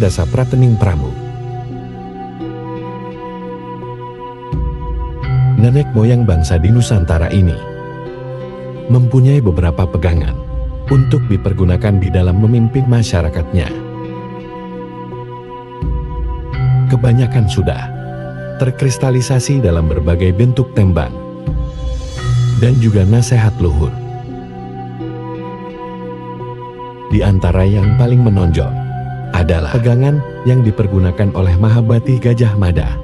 Hastadasa Pratening Prabu. Nenek moyang bangsa di Nusantara ini mempunyai beberapa pegangan untuk dipergunakan di dalam memimpin masyarakatnya. Kebanyakan sudah terkristalisasi dalam berbagai bentuk tembang dan juga nasihat luhur. Di antara yang paling menonjol adalah pegangan yang dipergunakan oleh Mahabati Gajah Mada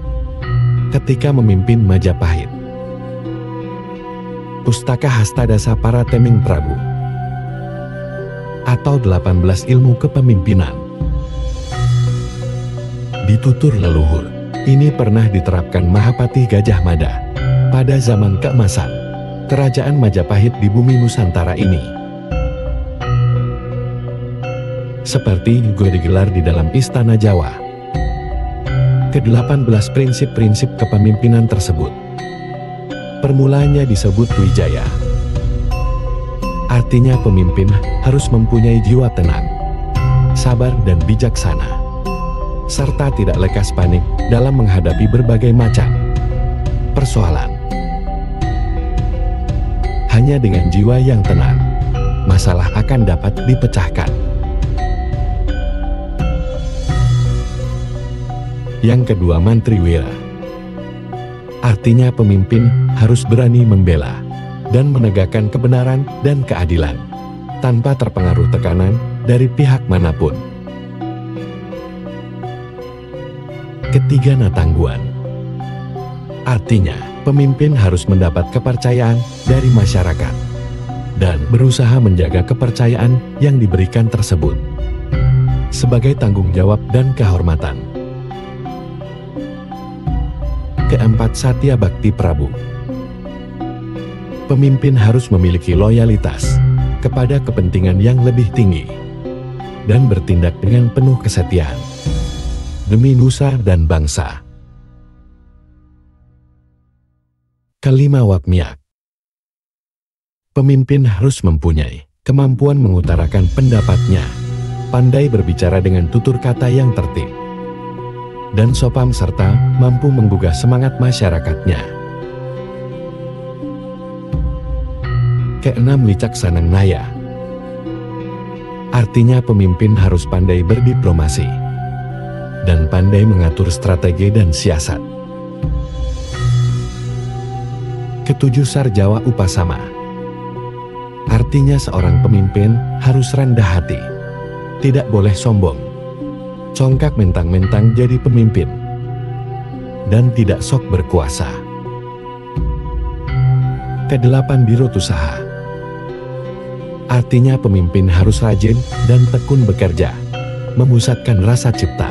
ketika memimpin Majapahit. Pustaka Hastadasa Pratening Prabu atau 18 ilmu kepemimpinan. Ditutur leluhur, ini pernah diterapkan Mahapati Gajah Mada pada zaman keemasan Kerajaan Majapahit di bumi Nusantara ini. Seperti juga digelar di dalam Istana Jawa. Ke-18 prinsip-prinsip kepemimpinan tersebut permulaannya disebut Wijaya. Artinya pemimpin harus mempunyai jiwa tenang, sabar dan bijaksana, serta tidak lekas panik dalam menghadapi berbagai macam persoalan. Hanya dengan jiwa yang tenang, masalah akan dapat dipecahkan. Yang kedua, Mantriwira. Artinya pemimpin harus berani membela dan menegakkan kebenaran dan keadilan tanpa terpengaruh tekanan dari pihak manapun. Ketiga, Natangguan. Artinya pemimpin harus mendapat kepercayaan dari masyarakat dan berusaha menjaga kepercayaan yang diberikan tersebut sebagai tanggung jawab dan kehormatan. Keempat, Satya Bhakti Prabu. Pemimpin harus memiliki loyalitas kepada kepentingan yang lebih tinggi dan bertindak dengan penuh kesetiaan demi nusa dan bangsa. Kelima, Wapmiak. Pemimpin harus mempunyai kemampuan mengutarakan pendapatnya, pandai berbicara dengan tutur kata yang tertib dan sopan, serta mampu menggugah semangat masyarakatnya. Keenam, Wicaksanang Naya. Artinya pemimpin harus pandai berdiplomasi dan pandai mengatur strategi dan siasat. Ketujuh, Sarjawa Upasama. Artinya seorang pemimpin harus rendah hati, tidak boleh sombong, congkak mentang-mentang jadi pemimpin, dan tidak sok berkuasa. Kedelapan, Wirotusaha. Artinya pemimpin harus rajin dan tekun bekerja, memusatkan rasa cipta,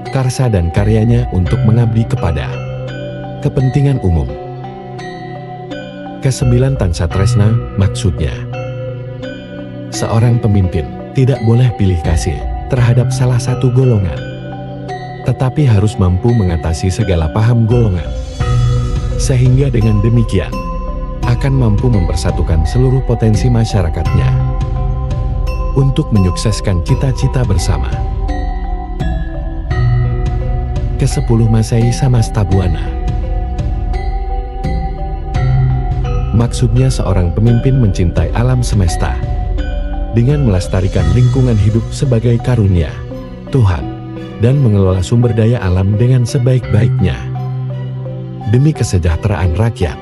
karsa dan karyanya untuk mengabdi kepada kepentingan umum. Kesembilan, Tansatresna. Maksudnya seorang pemimpin tidak boleh pilih kasih terhadap salah satu golongan, tetapi harus mampu mengatasi segala paham golongan, sehingga dengan demikian akan mampu mempersatukan seluruh potensi masyarakatnya untuk menyukseskan cita-cita bersama. Ke-10, Masehi Samastabuana. Maksudnya seorang pemimpin mencintai alam semesta dengan melestarikan lingkungan hidup sebagai karunia Tuhan dan mengelola sumber daya alam dengan sebaik-baiknya demi kesejahteraan rakyat.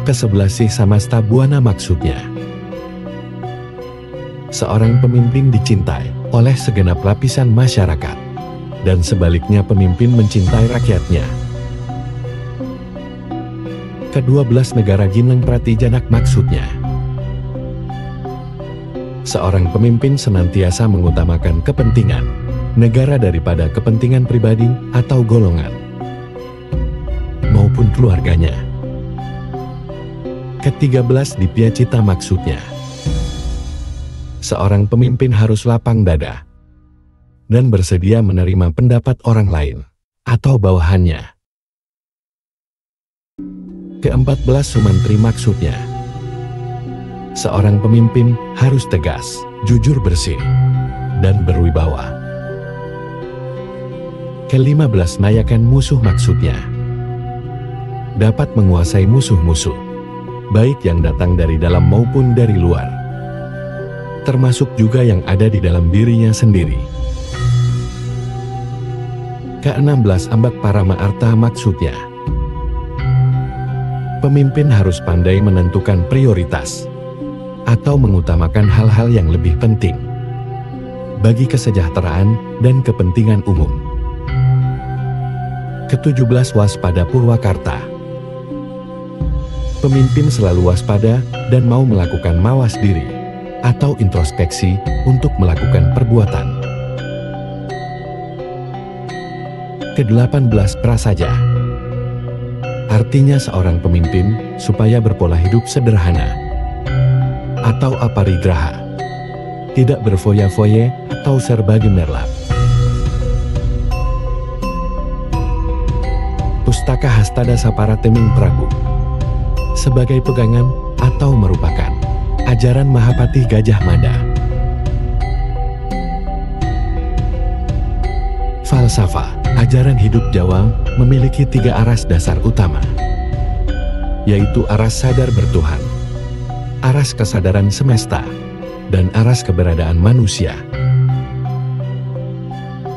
Ke-11, Samastabuana. Maksudnya seorang pemimpin dicintai oleh segenap lapisan masyarakat dan sebaliknya pemimpin mencintai rakyatnya. Ke-12, Negara Gineng Pratijanak. Maksudnya seorang pemimpin senantiasa mengutamakan kepentingan negara daripada kepentingan pribadi atau golongan maupun keluarganya. Ke-13, Dipyacita. Maksudnya seorang pemimpin harus lapang dada dan bersedia menerima pendapat orang lain atau bawahannya. Ke-14, Sumantri. Maksudnya seorang pemimpin harus tegas, jujur, bersih, dan berwibawa. Ke-15 mayakan musuh maksudnya dapat menguasai musuh-musuh, baik yang datang dari dalam maupun dari luar, termasuk juga yang ada di dalam dirinya sendiri. Ke-16 ambak parama arta maksudnya pemimpin harus pandai menentukan prioritas atau mengutamakan hal-hal yang lebih penting bagi kesejahteraan dan kepentingan umum. Ke-17 waspada Purwakarta. Pemimpin selalu waspada dan mau melakukan mawas diri atau introspeksi untuk melakukan perbuatan. Ke-18 Prasaja. Artinya seorang pemimpin supaya berpola hidup sederhana atau aparigraha, tidak berfoya-foye atau serba gemerlap. Pustaka Hastada Sapara Teming Prabu sebagai pegangan atau merupakan ajaran Mahapatih Gajah Mada. Falsafah, ajaran hidup Jawa memiliki 3 aras dasar utama, yaitu aras sadar bertuhan, aras kesadaran semesta, dan aras keberadaan manusia.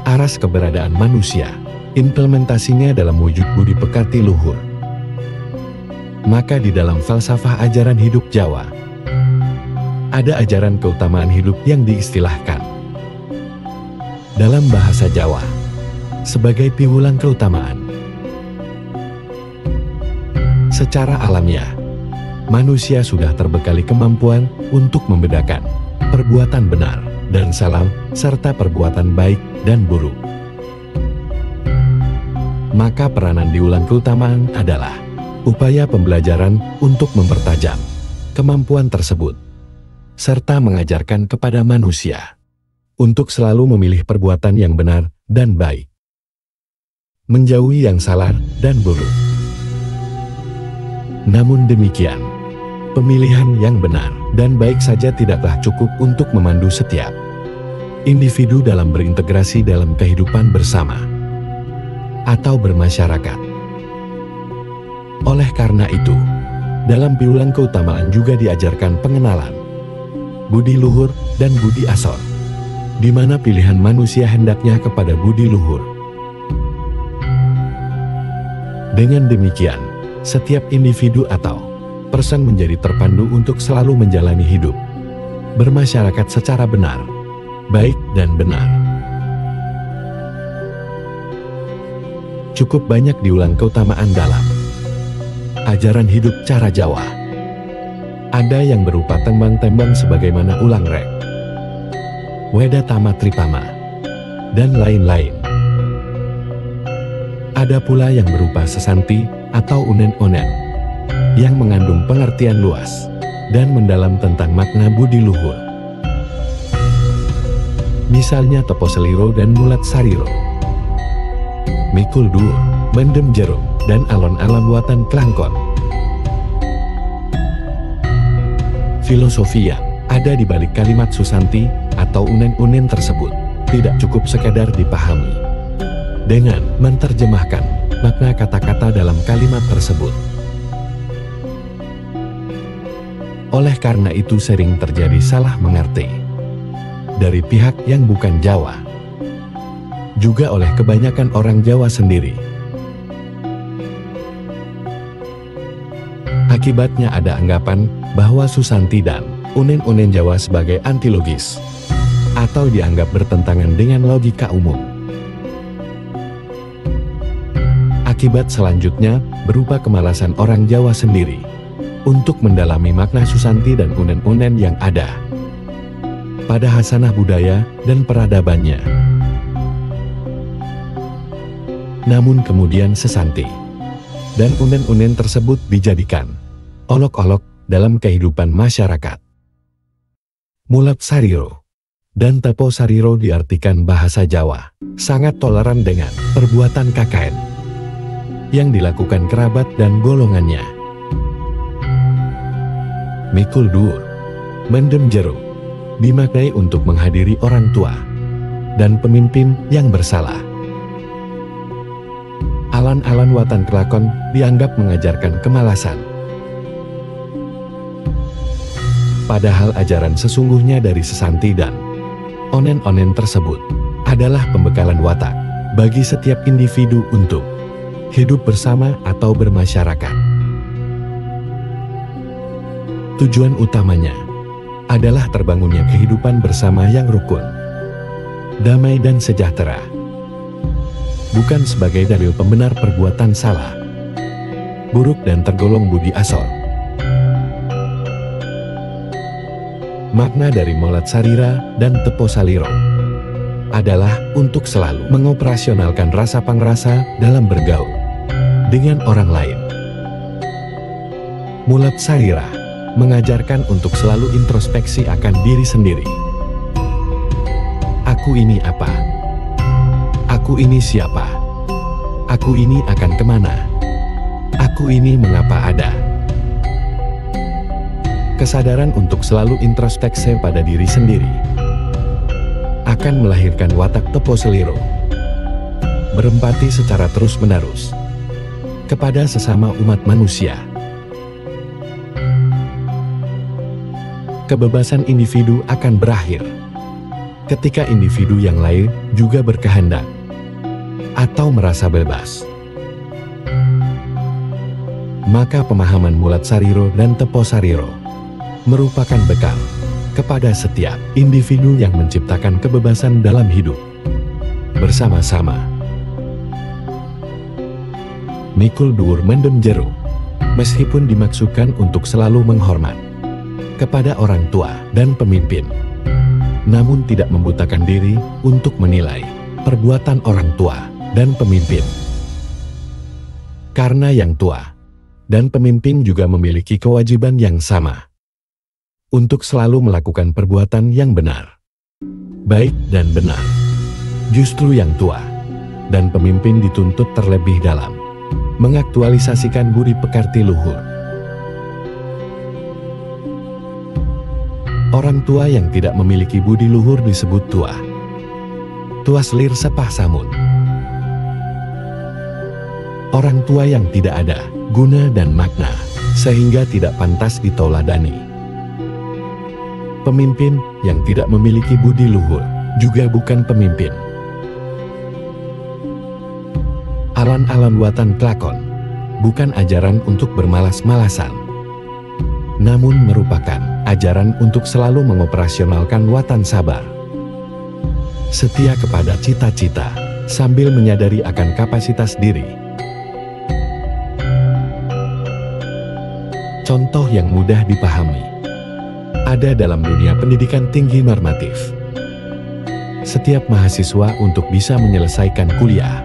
Aras keberadaan manusia, implementasinya dalam wujud budi pekerti luhur. Maka di dalam falsafah ajaran hidup Jawa, ada ajaran keutamaan hidup yang diistilahkan dalam bahasa Jawa sebagai piwulang keutamaan. Secara alamiah, manusia sudah terbekali kemampuan untuk membedakan perbuatan benar dan salah serta perbuatan baik dan buruk. Maka peranan diulang keutamaan adalah upaya pembelajaran untuk mempertajam kemampuan tersebut, serta mengajarkan kepada manusia untuk selalu memilih perbuatan yang benar dan baik, menjauhi yang salah dan buruk. Namun demikian, pemilihan yang benar dan baik saja tidaklah cukup untuk memandu setiap individu dalam berintegrasi dalam kehidupan bersama atau bermasyarakat. Oleh karena itu, dalam piwulang keutamaan juga diajarkan pengenalan budi luhur dan budi asor, di mana pilihan manusia hendaknya kepada budi luhur. Dengan demikian, setiap individu atau person menjadi terpandu untuk selalu menjalani hidup bermasyarakat secara benar, baik dan benar. Cukup banyak diulang keutamaan dalam ajaran hidup cara Jawa. Ada yang berupa tembang-tembang sebagaimana ulang rek, weda tama tripama, dan lain-lain. Ada pula yang berupa sesanti atau unen-unen yang mengandung pengertian luas dan mendalam tentang makna budi luhur. Misalnya Tepo Seliro dan Mulat Sariro, Mikul Dur, Mendem Jeruk, dan alon-alon buatan Klangkon. Filosofi yang ada di balik kalimat susanti atau unen-unen tersebut tidak cukup sekadar dipahami dengan menerjemahkan makna kata-kata dalam kalimat tersebut. Oleh karena itu sering terjadi salah mengerti dari pihak yang bukan Jawa, juga oleh kebanyakan orang Jawa sendiri. Akibatnya ada anggapan bahwa susanti dan unen-unen Jawa sebagai antilogis atau dianggap bertentangan dengan logika umum. Akibat selanjutnya berupa kemalasan orang Jawa sendiri untuk mendalami makna susanti dan unen-unen yang ada pada hasanah budaya dan peradabannya. Namun kemudian sesanti dan unen-unen tersebut dijadikan olok-olok dalam kehidupan masyarakat. Mulat Sariro dan Tepo Sariro diartikan bahasa Jawa sangat toleran dengan perbuatan KKN yang dilakukan kerabat dan golongannya. Mikul Dur, Mendem Jeruk dimaknai untuk menghadiri orang tua dan pemimpin yang bersalah. Alan-alan watan kelakon dianggap mengajarkan kemalasan. Padahal ajaran sesungguhnya dari sesanti dan onen-onen tersebut adalah pembekalan watak bagi setiap individu untuk hidup bersama atau bermasyarakat. Tujuan utamanya adalah terbangunnya kehidupan bersama yang rukun, damai dan sejahtera. Bukan sebagai dalil pembenar perbuatan salah, buruk dan tergolong budi asor. Makna dari Molat Sarira dan Tepo Saliro adalah untuk selalu mengoperasionalkan rasa pangrasa dalam bergaul dengan orang lain. Molat Sarira mengajarkan untuk selalu introspeksi akan diri sendiri. Aku ini apa? Aku ini siapa? Aku ini akan kemana? Aku ini mengapa ada? Kesadaran untuk selalu introspeksi pada diri sendiri akan melahirkan watak Tepo Saliro, berempati secara terus-menerus kepada sesama umat manusia. Kebebasan individu akan berakhir ketika individu yang lain juga berkehendak atau merasa bebas. Maka pemahaman Molat Sariro dan Tepo Saliro merupakan bekal kepada setiap individu yang menciptakan kebebasan dalam hidup bersama-sama. Mikul dhuwur mendem jero, meskipun dimaksudkan untuk selalu menghormat kepada orang tua dan pemimpin, namun tidak membutakan diri untuk menilai perbuatan orang tua dan pemimpin. Karena yang tua dan pemimpin juga memiliki kewajiban yang sama untuk selalu melakukan perbuatan yang benar, baik dan benar. Justru yang tua dan pemimpin dituntut terlebih dalam mengaktualisasikan budi pekerti luhur. Orang tua yang tidak memiliki budi luhur disebut tua. Tua selir sepah samun. Orang tua yang tidak ada guna dan makna, sehingga tidak pantas ditauladani. Pemimpin yang tidak memiliki budi luhur juga bukan pemimpin. Alan-alan watan kelakon bukan ajaran untuk bermalas-malasan, namun merupakan ajaran untuk selalu mengoperasionalkan watan sabar, setia kepada cita-cita, sambil menyadari akan kapasitas diri. Contoh yang mudah dipahami ada dalam dunia pendidikan tinggi normatif. Setiap mahasiswa untuk bisa menyelesaikan kuliah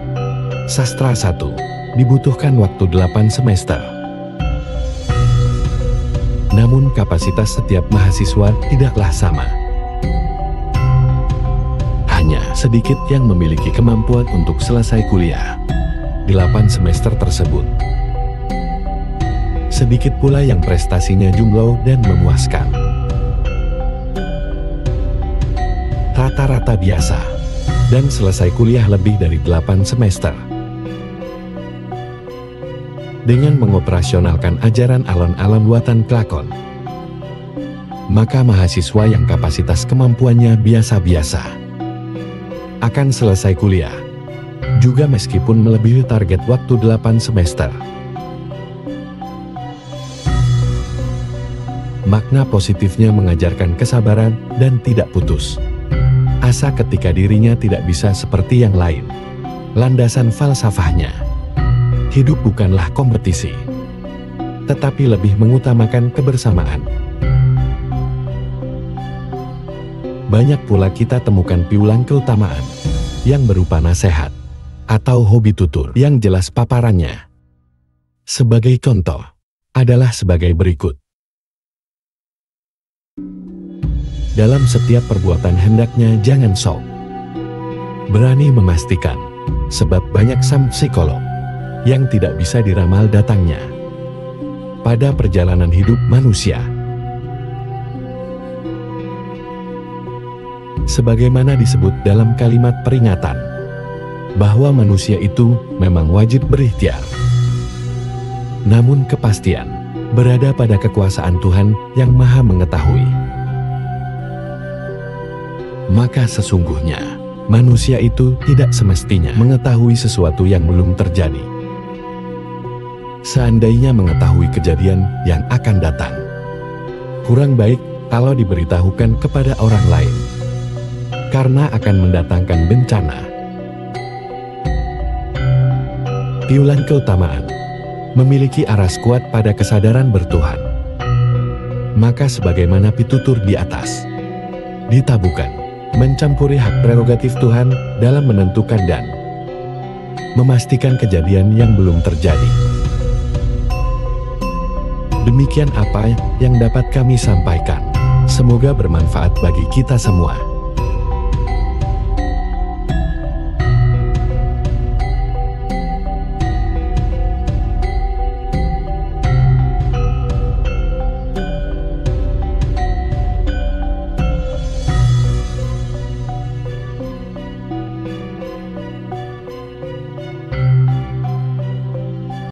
Sastra 1 dibutuhkan waktu 8 semester. Namun kapasitas setiap mahasiswa tidaklah sama. Hanya sedikit yang memiliki kemampuan untuk selesai kuliah 8 semester tersebut. Sedikit pula yang prestasinya jumlah dan memuaskan. Rata-rata biasa, dan selesai kuliah lebih dari 8 semester. Dengan mengoperasionalkan ajaran alon-alon watan kelakon, maka mahasiswa yang kapasitas kemampuannya biasa-biasa akan selesai kuliah, juga meskipun melebihi target waktu 8 semester. Makna positifnya mengajarkan kesabaran dan tidak putus asa ketika dirinya tidak bisa seperti yang lain. Landasan falsafahnya, hidup bukanlah kompetisi, tetapi lebih mengutamakan kebersamaan. Banyak pula kita temukan piulang keutamaan yang berupa nasihat atau hobi tutur yang jelas paparannya. Sebagai contoh adalah sebagai berikut. Dalam setiap perbuatan hendaknya jangan sok berani memastikan, sebab banyak sang psikolog yang tidak bisa diramal datangnya pada perjalanan hidup manusia. Sebagaimana disebut dalam kalimat peringatan, bahwa manusia itu memang wajib berikhtiar. Namun kepastian berada pada kekuasaan Tuhan yang Maha Mengetahui. Maka sesungguhnya, manusia itu tidak semestinya mengetahui sesuatu yang belum terjadi. Seandainya mengetahui kejadian yang akan datang, kurang baik kalau diberitahukan kepada orang lain, karena akan mendatangkan bencana. Piulan keutamaan memiliki aras kuat pada kesadaran bertuhan. Maka sebagaimana pitutur di atas, ditabukan, mencampuri hak prerogatif Tuhan dalam menentukan dan memastikan kejadian yang belum terjadi. Demikian apa yang dapat kami sampaikan. Semoga bermanfaat bagi kita semua.